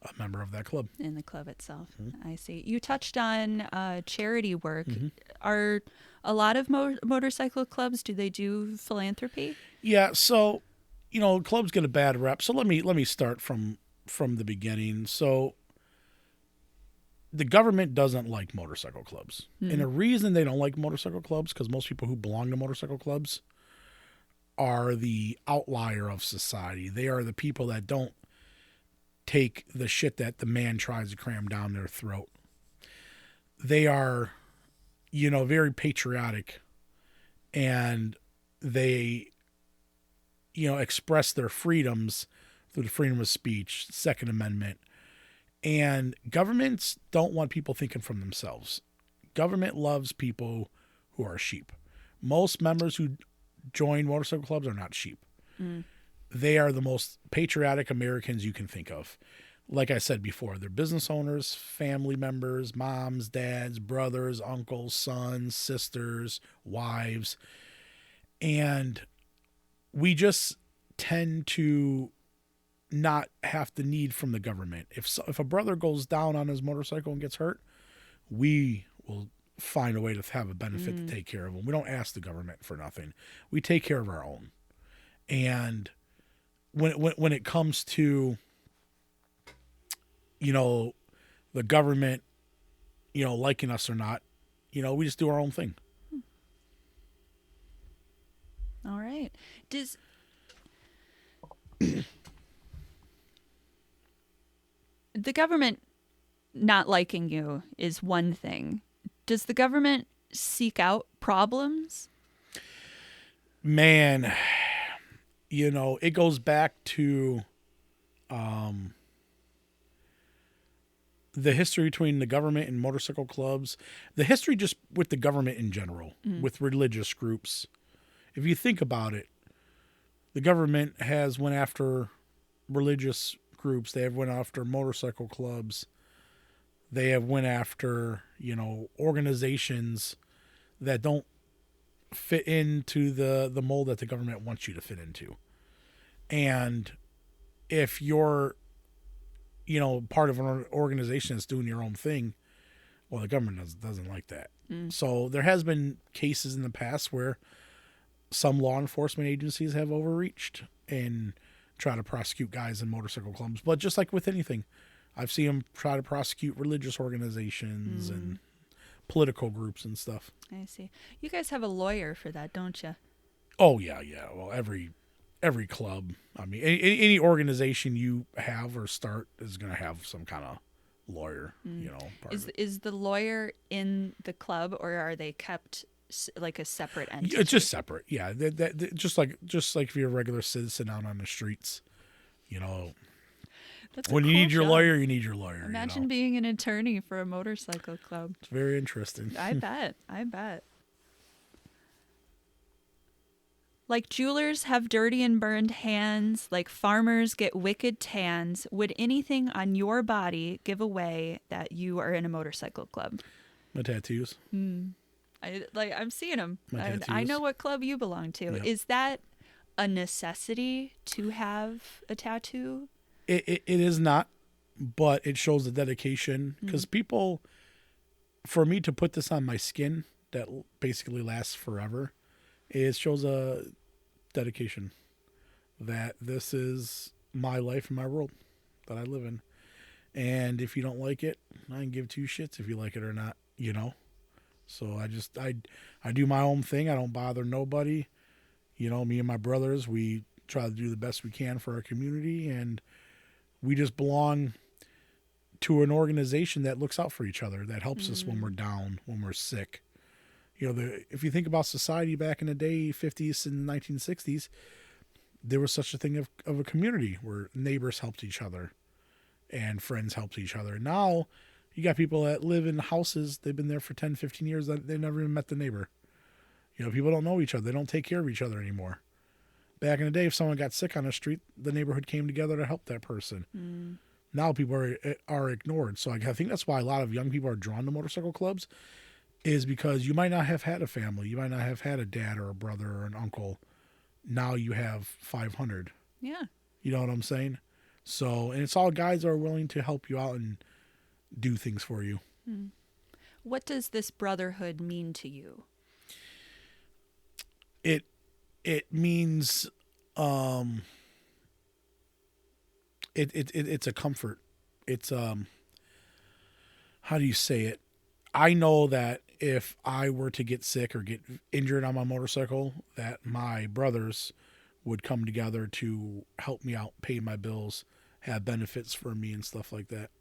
a member of that club. In the club itself. I see. You touched on charity work. Are a lot of motorcycle clubs, do they do philanthropy? Yeah, so, clubs get a bad rep. So let me start from the beginning. So the government doesn't like motorcycle clubs. And the reason they don't like motorcycle clubs, because most people who belong to motorcycle clubs are the outlier of society. They are the people that don't take the shit that the man tries to cram down their throat. They are, very patriotic, and they, express their freedoms through the freedom of speech, Second Amendment. And governments don't want people thinking from themselves. Government loves people who are sheep. Most members who join motorcycle clubs are not sheep. They are the most patriotic Americans you can think of. Like I said before, they're business owners, family members, moms, dads, brothers, uncles, sons, sisters, wives. And we just tend to not have the need from the government. If a brother goes down on his motorcycle and gets hurt, we will find a way to have a benefit to take care of him. We don't ask the government for nothing. We take care of our own. And when it comes to, the government, liking us or not, we just do our own thing. All right. Does the government not liking you is one thing. Does the government seek out problems? Man, it goes back to the history between the government and motorcycle clubs, the history just with the government in general, with religious groups. If you think about it, the government has went after religious groups. They have went after motorcycle clubs. They have went after, organizations that don't fit into the mold that the government wants you to fit into. And if you're, part of an organization that's doing your own thing, well, the government doesn't like that. So there has been cases in the past where some law enforcement agencies have overreached and try to prosecute guys in motorcycle clubs. But just like with anything, I've seen them try to prosecute religious organizations and political groups and stuff. I see. You guys have a lawyer for that, don't you? Oh, yeah. Well, every club, I mean, any organization you have or start is going to have some kind of lawyer, part of it. Is the lawyer in the club, or are they kept like a separate entity? It's just separate, yeah. Just like if you're a regular citizen out on the streets, when you need your lawyer, you need your lawyer. Imagine being an attorney for a motorcycle club. It's very interesting. I bet. Like jewelers have dirty and burned hands, like farmers get wicked tans, would anything on your body give away that you are in a motorcycle club? My tattoos. I'm seeing them. I know what club you belong to. Yep. Is that a necessity to have a tattoo? It is not, but it shows the dedication. Because people, for me to put this on my skin that basically lasts forever, it shows a dedication that this is my life and my world that I live in. And if you don't like it, I can give two shits if you like it or not, So I do my own thing. I don't bother nobody. Me and my brothers, we try to do the best we can for our community, and we just belong to an organization that looks out for each other, that helps us when we're down, when we're sick. If you think about society back in the day, 50s and 1960s, there was such a thing of a community where neighbors helped each other and friends helped each other. Now you got people that live in houses, they've been there for 10, 15 years, they never even met the neighbor. People don't know each other. They don't take care of each other anymore. Back in the day, if someone got sick on the street, the neighborhood came together to help that person. Now people are ignored. So I think that's why a lot of young people are drawn to motorcycle clubs, is because you might not have had a family. You might not have had a dad or a brother or an uncle. Now you have 500. Yeah. You know what I'm saying? So, and it's all guys that are willing to help you out and do things for you. What does this brotherhood mean to you? It means it's a comfort. It's how do you say it? I know that if I were to get sick or get injured on my motorcycle, that my brothers would come together to help me out, pay my bills, have benefits for me and stuff like that.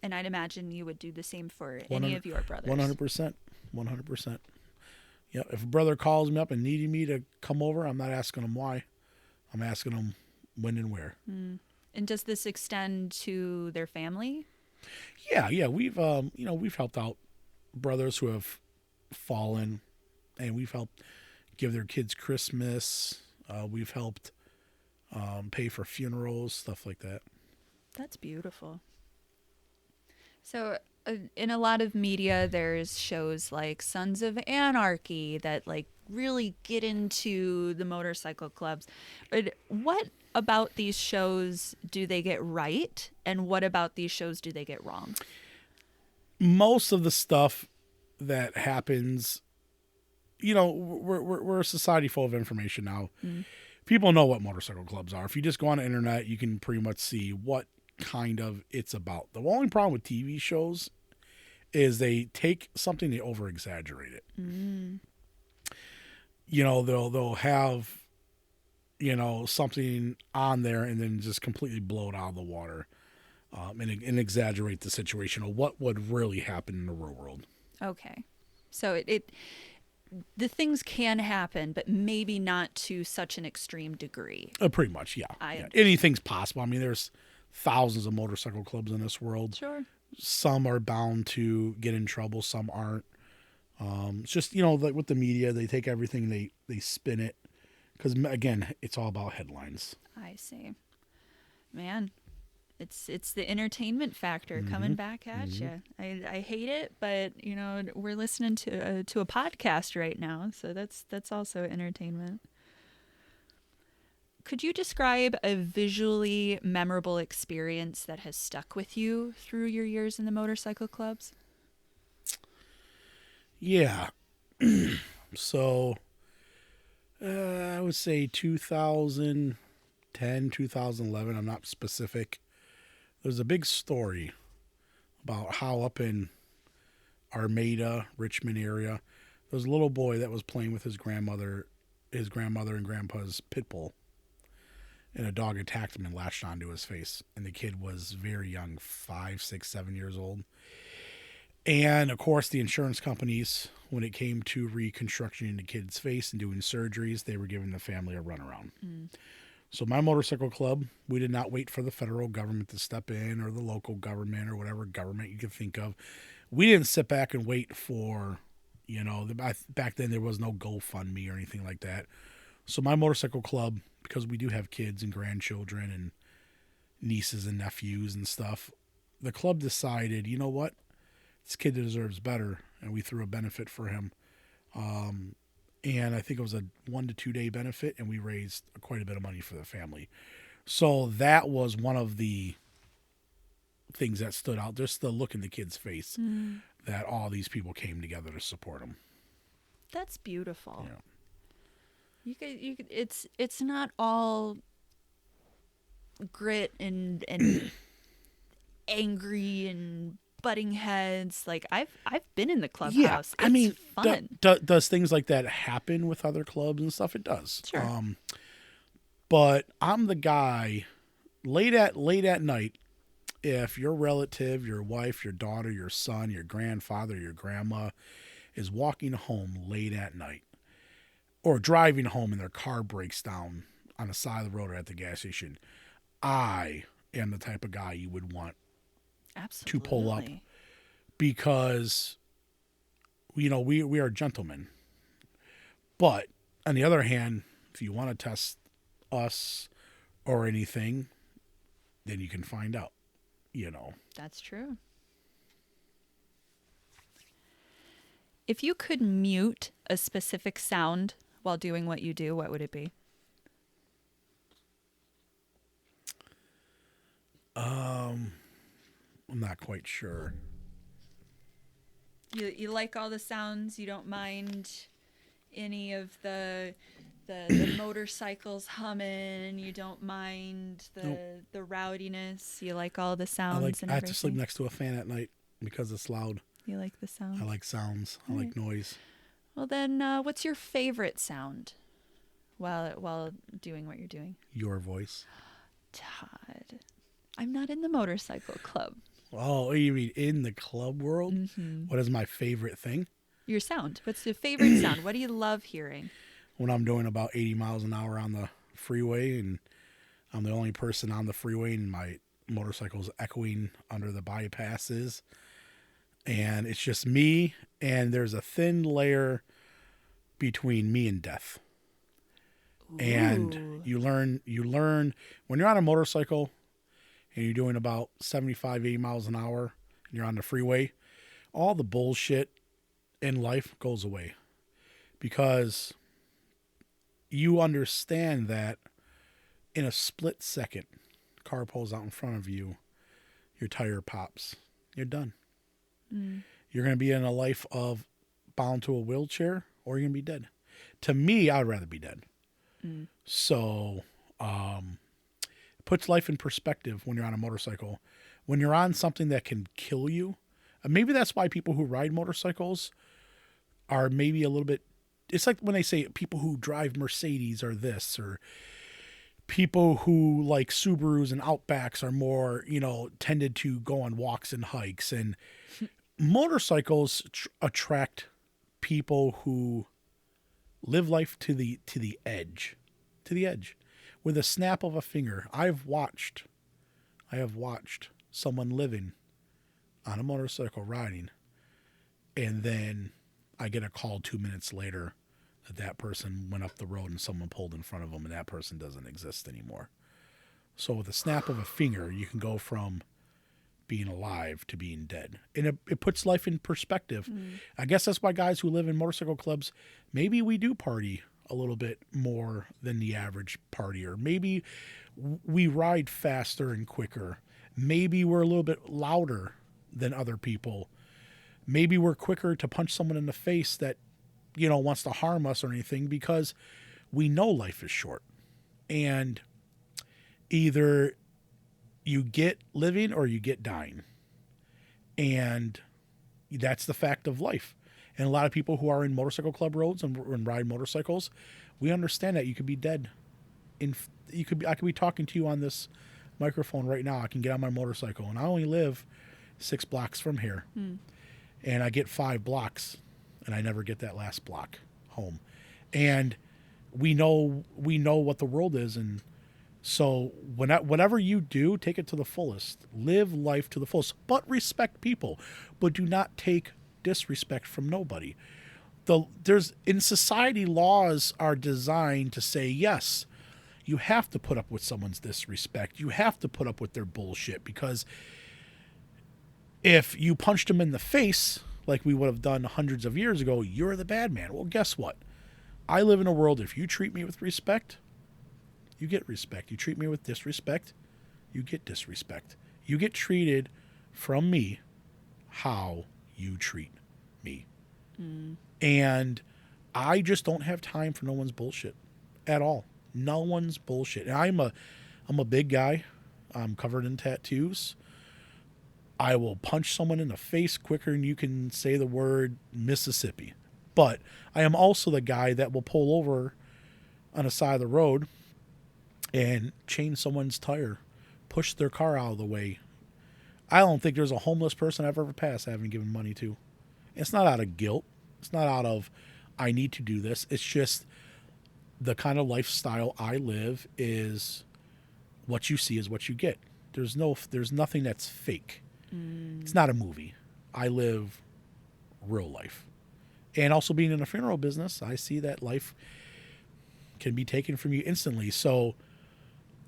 And I'd imagine you would do the same for any of your brothers. 100%. Yeah, if a brother calls me up and needed me to come over, I'm not asking him why. I'm asking him when and where. And does this extend to their family? Yeah. We've helped out brothers who have fallen, and we've helped give their kids Christmas. We've helped pay for funerals, stuff like that. That's beautiful. So in a lot of media, there's shows like Sons of Anarchy that like really get into the motorcycle clubs. But what about these shows do they get right? And what about these shows do they get wrong? Most of the stuff that happens, we're a society full of information now. People know what motorcycle clubs are. If you just go on the internet, you can pretty much see what kind of it's about. The only problem with TV shows is they take something, they over exaggerate it. They'll have something on there and then just completely blow it out of the water, and exaggerate the situation of what would really happen in the real world. Okay, so the things can happen, but maybe not to such an extreme degree. Pretty much, yeah. Anything's possible. I mean, there's thousands of motorcycle clubs in this world. Sure. some are bound to get in trouble, some aren't. It's just, you know, like with the media, they take everything, they spin it. Because, again, it's all about headlines. I see. Man, it's the entertainment factor coming back at you. I hate it, but, you know, we're listening to a podcast right now, so that's also entertainment. Could you describe a visually memorable experience that has stuck with you through your years in the motorcycle clubs? Yeah. So, I would say 2010, 2011. I'm not specific. There's a big story about how up in Armada, Richmond area, there was a little boy that was playing with his grandmother and grandpa's pit bull. And a dog attacked him and latched onto his face. And the kid was very young, 5, 6, 7 years old. And, of course, the insurance companies, when it came to reconstructing the kid's face and doing surgeries, they were giving the family a runaround. So my motorcycle club, we did not wait for the federal government to step in or the local government or whatever government you could think of. We didn't sit back and wait for, you know, back then there was no GoFundMe or anything like that. So my motorcycle club, because we do have kids and grandchildren and nieces and nephews and stuff, the club decided, you know what? This kid deserves better, and we threw a benefit for him. And I think it was a 1 to 2 day benefit, and we raised quite a bit of money for the family. So that was one of the things that stood out. Just the look in the kid's face that all these people came together to support him. That's beautiful. Yeah. You could it's not all grit and angry and butting heads. Like I've been in the clubhouse. Yeah, I mean, fun. Does things like that happen with other clubs and stuff? It does. Sure. But I'm the guy late at night. If your relative, your wife, your daughter, your son, your grandfather, your grandma is walking home late at night or driving home and their car breaks down on the side of the road or at the gas station, I am the type of guy you would want Absolutely. to pull up, because, you know, we are gentlemen. But on the other hand, if you want to test us or anything, then you can find out, you know. That's true. If you could mute a specific sound while doing what you do, what would it be? I'm not quite sure. You like all the sounds. You don't mind any of the motorcycles humming. You don't mind the rowdiness. You like all the sounds and everything. I have to sleep next to a fan at night because it's loud. You like the sound. I like sounds. I like noise. Well, then, what's your favorite sound while doing what you're doing? Your voice. Todd, I'm not in the motorcycle club. Oh, you mean in the club world? Mm-hmm. What is my favorite thing? Your sound. What's your favorite sound? What do you love hearing? When I'm doing about 80 miles an hour on the freeway and I'm the only person on the freeway and my motorcycle's echoing under the bypasses. And it's just me, and there's a thin layer between me and death. Ooh. And you learn when you're on a motorcycle and you're doing about 75, 80 miles an hour and you're on the freeway, all the bullshit in life goes away, because you understand that in a split second, car pulls out in front of you, your tire pops, you're done. You're going to be in a life of bound to a wheelchair, or you're going to be dead. To me, I'd rather be dead. So, puts life in perspective when you're on a motorcycle. When you're on something that can kill you, maybe that's why people who ride motorcycles are maybe a little bit, it's like when they say people who drive Mercedes are this, or people who like Subarus and Outbacks are more, you know, tended to go on walks and hikes. And motorcycles attract people who live life to the edge, with a snap of a finger. I have watched someone living on a motorcycle riding, and then I get a call 2 minutes later that person went up the road and someone pulled in front of them and that person doesn't exist anymore. So with a snap of a finger, you can go from being alive to being dead. And it puts life in perspective. I guess that's why guys who live in motorcycle clubs, maybe we do party a little bit more than the average partier. Maybe we ride faster and quicker. Maybe we're a little bit louder than other people. Maybe we're quicker to punch someone in the face that, wants to harm us or anything, because we know life is short. And either you get living or you get dying. And that's the fact of life. And a lot of people who are in motorcycle club roads and ride motorcycles, we understand that you could be dead. I could be talking to you on this microphone right now. I can get on my motorcycle, and I only live 6 blocks from here. And I get 5 blocks, and I never get that last block home. And we know what the world is, and so whatever you do, take it to the fullest. Live life to the fullest, but respect people. But do not take disrespect from nobody. In society, laws are designed to say, yes, you have to put up with someone's disrespect. You have to put up with their bullshit, because if you punched them in the face, like we would have done hundreds of years ago, you're the bad man. Well, guess what? I live in a world, if you treat me with respect, you get respect. You treat me with disrespect, you get disrespect. You get treated from me how you treat me. And I just don't have time for no one's bullshit at all. No one's bullshit. And I'm a big guy. I'm covered in tattoos. I will punch someone in the face quicker than you can say the word Mississippi. But I am also the guy that will pull over on the side of the road and change someone's tire, push their car out of the way. I don't think there's a homeless person I've ever passed I haven't given money to. It's not out of guilt. It's not out of, I need to do this. It's just the kind of lifestyle I live is what you see is what you get. There's nothing that's fake. It's not a movie. I live real life. And also being in the funeral business, I see that life can be taken from you instantly. So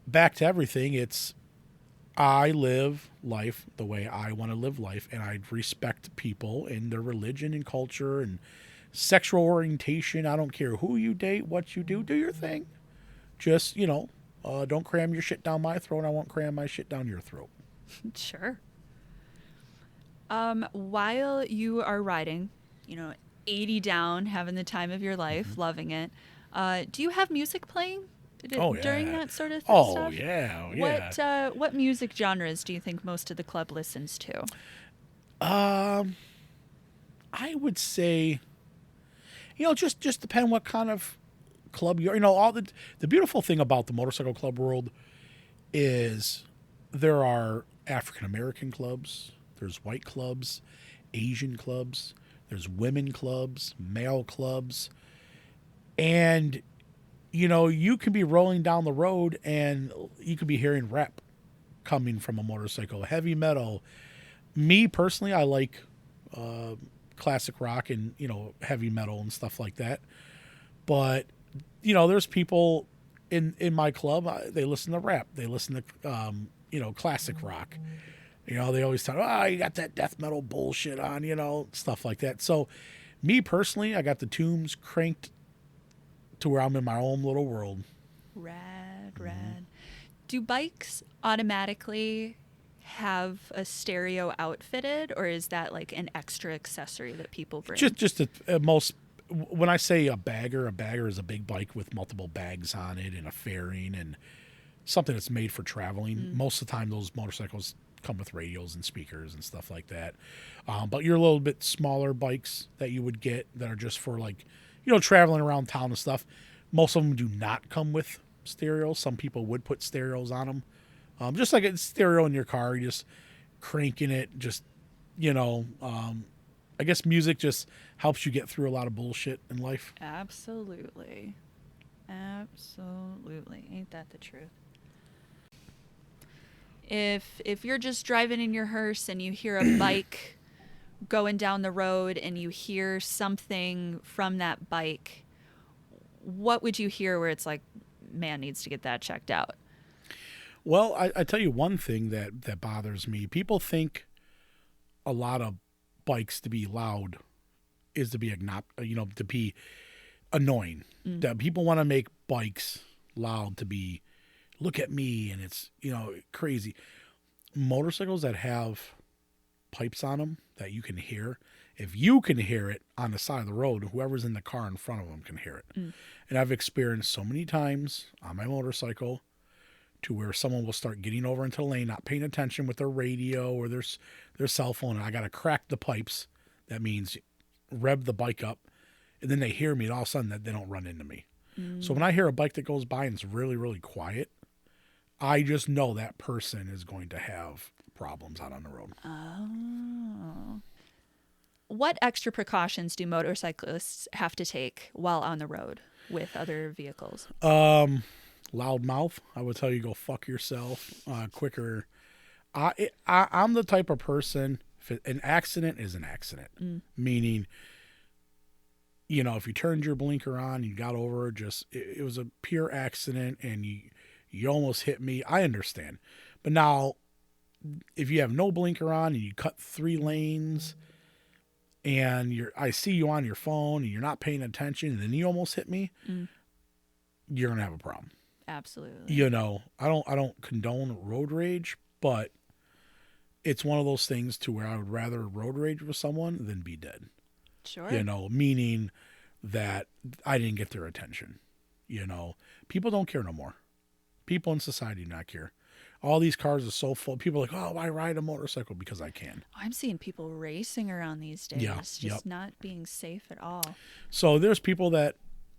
back to everything, I live life the way I want to live life, and I respect people and their religion and culture and sexual orientation. I don't care who you date, what you do your thing. Just, don't cram your shit down my throat. I won't cram my shit down your throat. Sure. While you are riding, 80 down, having the time of your life, loving it, do you have music playing during that sort of stuff? Oh, yeah. What music genres do you think most of the club listens to? I would say, just depend what kind of club you're. All the beautiful thing about the motorcycle club world is there are African American clubs, there's white clubs, Asian clubs, there's women clubs, male clubs, and you can be rolling down the road and you could be hearing rap coming from a motorcycle, heavy metal. Me personally, I like classic rock and heavy metal and stuff like that. But there's people in my club. They listen to rap. They listen to classic rock. They always talk, you got that death metal bullshit on, stuff like that. So me personally, I got the tunes cranked to where I'm in my own little world. Rad. Do bikes automatically have a stereo outfitted, or is that like an extra accessory that people bring? Just most. When I say a bagger is a big bike with multiple bags on it and a fairing and something that's made for traveling. Most of the time, those motorcycles come with radios and speakers and stuff like that. But your little bit smaller bikes that you would get that are just for traveling around town and stuff, most of them do not come with stereos. Some people would put stereos on them. Just like a stereo in your car, you just cranking it, I guess music just helps you get through a lot of bullshit in life. Absolutely. Ain't that the truth? If you're just driving in your hearse and you hear a bike going down the road and you hear something from that bike, what would you hear where it's like, man needs to get that checked out? Well, I tell you one thing that bothers me. People think a lot of bikes to be loud is to be to be annoying. That people want to make bikes loud to be, look at me, and it's, crazy. Motorcycles that have pipes on them that you can hear, if you can hear it on the side of the road, whoever's in the car in front of them can hear it. And I've experienced so many times on my motorcycle to where someone will start getting over into the lane, not paying attention with their radio or their cell phone, and I got to crack the pipes. That means rev the bike up, and then they hear me, and all of a sudden that they don't run into me. So when I hear a bike that goes by and it's really, really quiet, I just know that person is going to have problems out on the road. Oh. What extra precautions do motorcyclists have to take while on the road with other vehicles? Loud mouth. I would tell you go fuck yourself quicker. I'm the type of person, if an accident is an accident, meaning, if you turned your blinker on, you got over, it was a pure accident and you almost hit me. I understand. But now, if you have no blinker on and you cut 3 lanes and I see you on your phone and you're not paying attention and then you almost hit me, you're going to have a problem. Absolutely. I don't condone road rage, but it's one of those things to where I would rather road rage with someone than be dead. Sure. Meaning that I didn't get their attention. People don't care no more. People in society do not care. All these cars are so full. People are like, oh, I ride a motorcycle because I can. I'm seeing people racing around these days, just not being safe at all. So there's people that,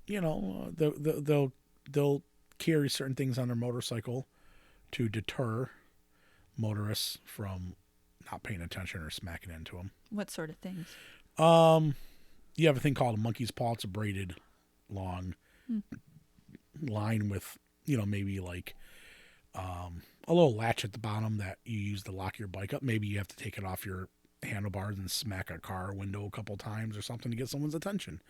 they'll carry certain things on their motorcycle to deter motorists from not paying attention or smacking into them. What sort of things? You have a thing called a monkey's paw. It's a braided long line with, maybe like a little latch at the bottom that you use to lock your bike up. Maybe you have to take it off your handlebars and smack a car window a couple times or something to get someone's attention.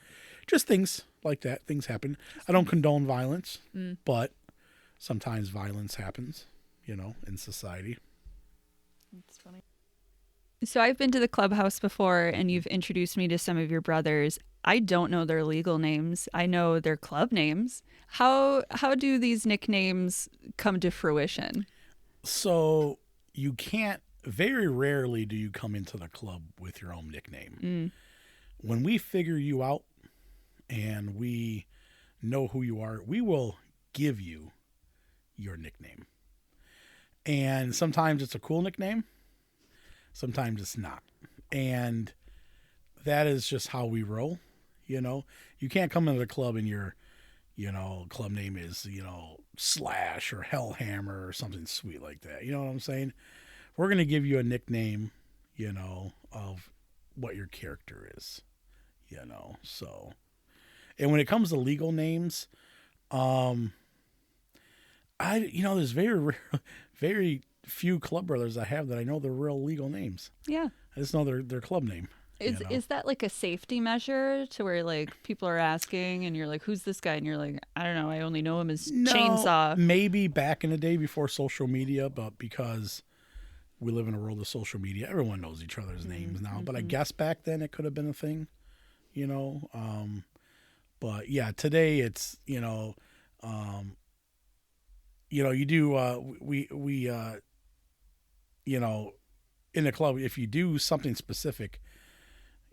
Just things like that. Things happen. I don't condone violence, but sometimes violence happens, in society. That's funny. So I've been to the clubhouse before and you've introduced me to some of your brothers. I don't know their legal names. I know their club names. How do these nicknames come to fruition? So you can't, very rarely do you come into the club with your own nickname. When we figure you out and we know who you are, we will give you your nickname. And sometimes it's a cool nickname. Sometimes it's not. And that is just how we roll. You can't come into the club and your, club name is, Slash or Hellhammer or something sweet like that. You know what I'm saying? We're going to give you a nickname, of what your character is, so. And when it comes to legal names, there's very few club brothers I have that I know their real legal names. Yeah. I just know their club name. Is that like a safety measure to where like people are asking and you're like, who's this guy? And you're like, I don't know. I only know him as Chainsaw. Maybe back in the day before social media, but because we live in a world of social media, everyone knows each other's names now. But I guess back then it could have been a thing, but yeah, today it's, you do, in the club, if you do something specific,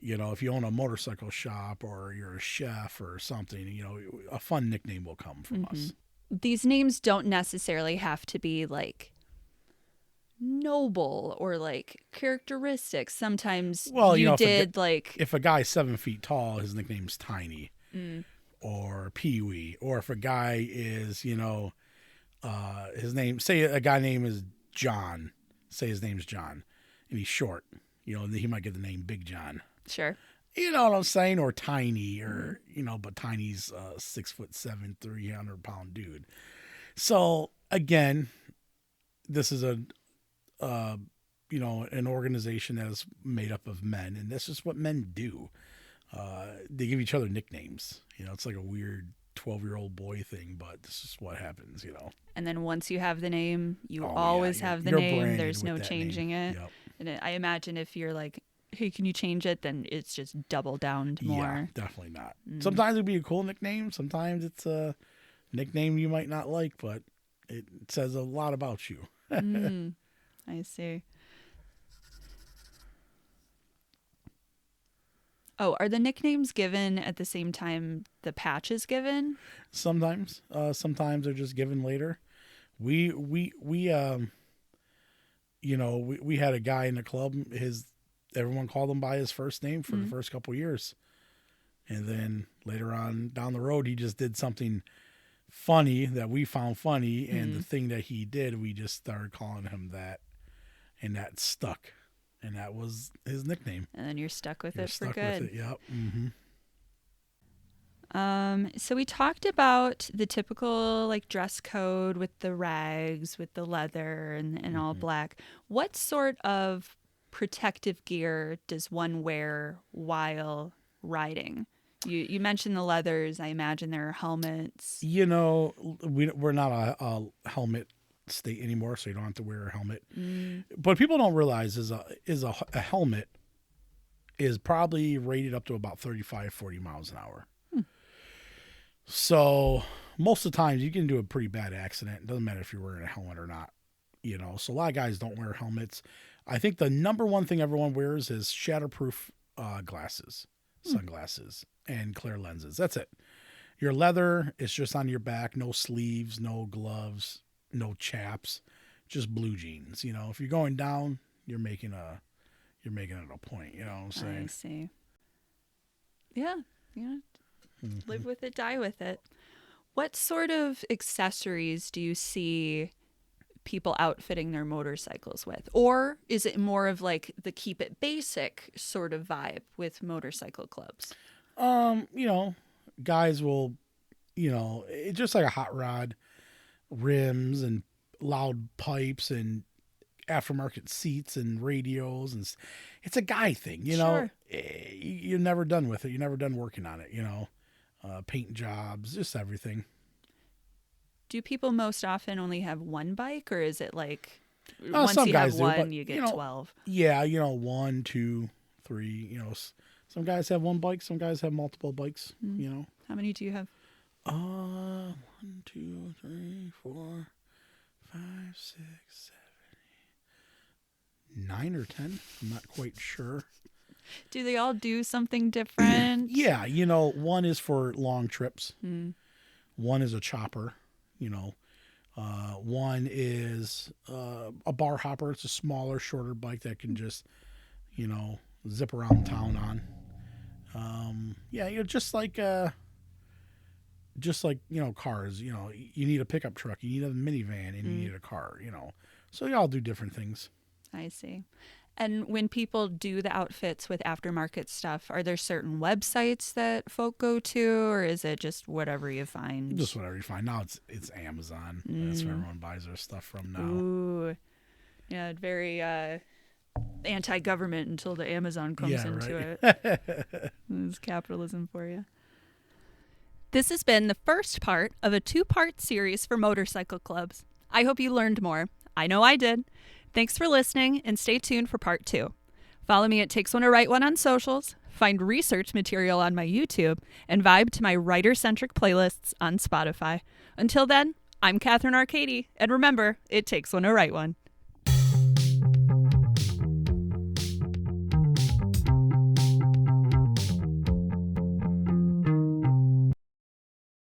if you own a motorcycle shop or you're a chef or something, a fun nickname will come from us. These names don't necessarily have to be like noble or like characteristics. Sometimes if a guy's 7 feet tall, his nickname's Tiny or Pee Wee, or if a guy is, his name, say a guy name is John, say his name's John and he's short, he might get the name Big John. Sure. You know what I'm saying? Or Tiny, or, but Tiny's 6'7", 300-pound dude. So again, this is a an organization that is made up of men, and this is what men do. They give each other nicknames. It's like a weird 12-year-old boy thing, but this is what happens. And then once you have the name, you always have the name. There's no changing it. Yep. And I imagine if you're like, hey, can you change it? Then it's just double downed more. Yeah, definitely not. Sometimes it'd be a cool nickname. Sometimes it's a nickname you might not like, but it says a lot about you. I see. Oh, are the nicknames given at the same time the patch is given? Sometimes they're just given later. We had a guy in the club. Everyone called him by his first name for the first couple of years, and then later on down the road, he just did something funny that we found funny, and the thing that he did, we just started calling him that, and that stuck. And that was his nickname. And then you're stuck with it for good. With it, yep. Mm-hmm. So we talked about the typical like dress code with the rags, with the leather and all black. What sort of protective gear does one wear while riding? You mentioned the leathers. I imagine there are helmets. We're not a helmet state anymore, so you don't have to wear a helmet. But people don't realize is a helmet is probably rated up to about 35-40 miles an hour. So most of the times you can do a pretty bad accident. It doesn't matter if you're wearing a helmet or not. So a lot of guys don't wear helmets. I think the number one thing everyone wears is shatterproof glasses, sunglasses, and clear lenses. That's it. Your leather is just on your back, no sleeves, no gloves, no chaps, just blue jeans. If you're going down, you're making it a point. You know what I'm saying? I see. Yeah. Live with it, die with it. What sort of accessories do you see people outfitting their motorcycles with? Or is it more of like the keep it basic sort of vibe with motorcycle clubs? Guys will, it's just like a hot rod, rims and loud pipes and aftermarket seats and radios, and it's a guy thing. Sure. You're never done with it. You're never done working on it. Paint jobs, just everything. Do people most often only have one bike, or is it like once you have one, you get 12? Yeah, 1, 2, 3. Some guys have one bike, some guys have multiple bikes. How many do you have? 1, 2, 3, 4, 5, 6, 7, 8, 9 or 10. I'm not quite sure. Do they all do something different? Yeah, one is for long trips. One is a chopper. One is a bar hopper. It's a smaller, shorter bike that can just, zip around town on. Just like cars. You need a pickup truck, you need a minivan, and you need a car. So you all do different things. I see. And when people do the outfits with aftermarket stuff, are there certain websites that folk go to, or is it just whatever you find? Just whatever you find. Now it's Amazon. That's where everyone buys their stuff from now. Ooh. Yeah, very anti-government until the Amazon comes into it. It's capitalism for you. This has been the first part of a 2-part series for motorcycle clubs. I hope you learned more. I know I did. Thanks for listening, and stay tuned for part 2. Follow me at Takes One to Write One on socials, find research material on my YouTube, and vibe to my writer-centric playlists on Spotify. Until then, I'm Katherine Arcady, and remember, it takes one to write one.